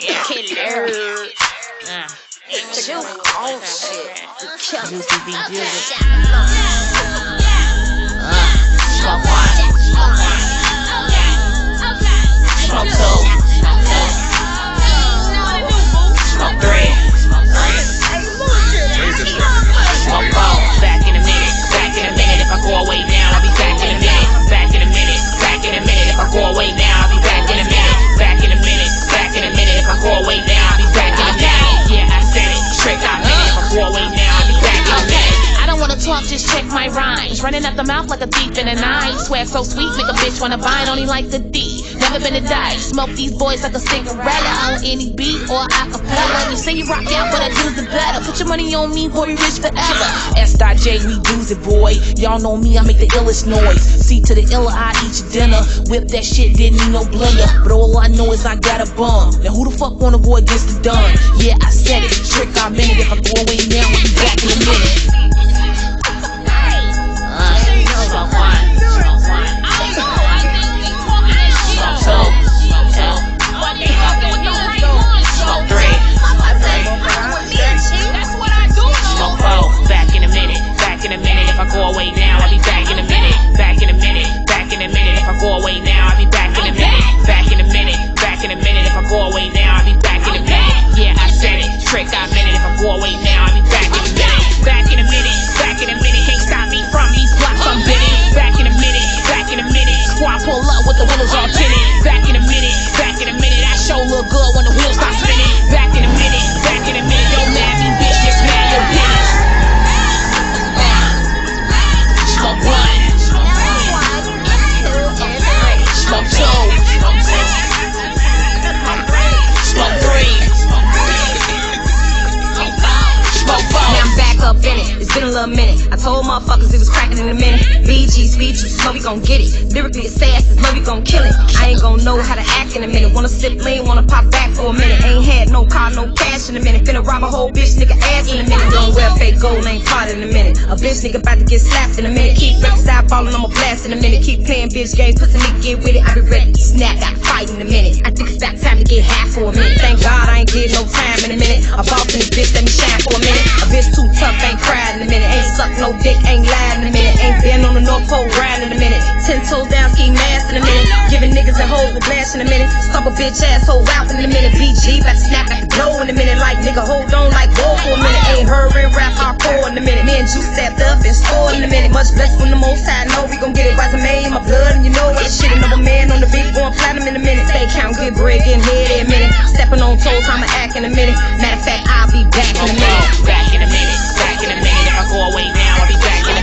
Yeah, killer. Juke on shit. Juicy be juicy. Smoke one. Smoke two. Smoke three. Smoke four. Back in a minute. Back in a minute. If I go away now, I'll be back in a minute. Back in a minute. Back in a minute. If I go away now, I'll be back in a minute. Back in a minute. Back in a minute. If I go away now, I'll be back in a minute. Yeah, I said it. Trick out minute. If I go away now, I'll be back in a minute. I don't wanna talk, just check my rhymes. Running out the mouth like a thief in the night. Swag so sweet, make a bitch wanna buy it. Only like the D. Never been a die. Smoke these boys like a cigarette on any beat or acapella. You say you rock out, but I do the better. Put your money on me, boy, we rich forever. S.J, we do's it, boy. Y'all know me, I make the illest noise. C to the illa, I eat your dinner. Whip that shit, didn't need no blender. But all I know is I got a bum. Now who the fuck wanna go against the done? Yeah, I said it. Trick our minute. If I go away now, I'll be back in a minute. Smoke one. Smoke two. Smoke three. Smoke four. Back in a minute. Back in a minute. If I go away now, I'll be back in a minute. Back in a minute. Back in a minute. If I go away now, I'll be back in a minute. Back in a minute. Back in a minute. If I go away now, I'll be back in a minute. Yeah, I said it. Trick our minute. If I go away now, I'll be back in a minute. Back in a minute. Back in a minute. Can't stop me from these blocks. I'm bidding. Back in a minute. Back in a minute. Squad pull up with the windows all tinted. Back in a minute. Back in a minute. I show look good when the wheels stop spinning. Back in a minute. Back in a minute. Don't mad me, bitch. Just mad your business. Smoke one. Smoke two. Smoke three. Smoke four. Now I'm back up in it. It's been a little minute. I told motherfuckers it was cracking in a minute. BG, speed juice, know we gon' get it. Lyrically it's fast, it's know we gon' kill it. I ain't gon' know how to act in a minute. Wanna sip lean, wanna pop back for a minute. Ain't had no car, no cash in a minute. Finna rob a whole bitch nigga ass in a minute. Don't wear fake gold, ain't caught in a minute. A bitch nigga about to get slapped in a minute. Keep records out ballin', I'ma blast in a minute. Keep playing bitch games, pussy nigga get with it. I be ready to snap, got fight in a minute. I think it's about time to get high for a minute. Thank God I ain't getting no time in a minute. A boss in this bitch, let me shine for a minute. A bitch too tough, ain't cried in a minute. Ain't sucked no dick, ain't lied in a minute. Ain't been on the North Pole grind in a minute. 10 toes down, ski mask in a minute. Giving niggas a hoes with blast in a minute. Stop a bitch asshole out in a minute. BG about to snap at the glow in a minute. Like nigga hold on like go for a minute. Ain't hurry, rap hardcore in a minute. Me and Juice stepped up and scored in a minute. Much blessed from the most high, know we gon' get it. Resume in my blood and you know what shit. Another man on the beat going platinum in a minute. Stay count, get bread, getting head in a minute. Stepping on toes, I'ma act in a minute. Matter of fact,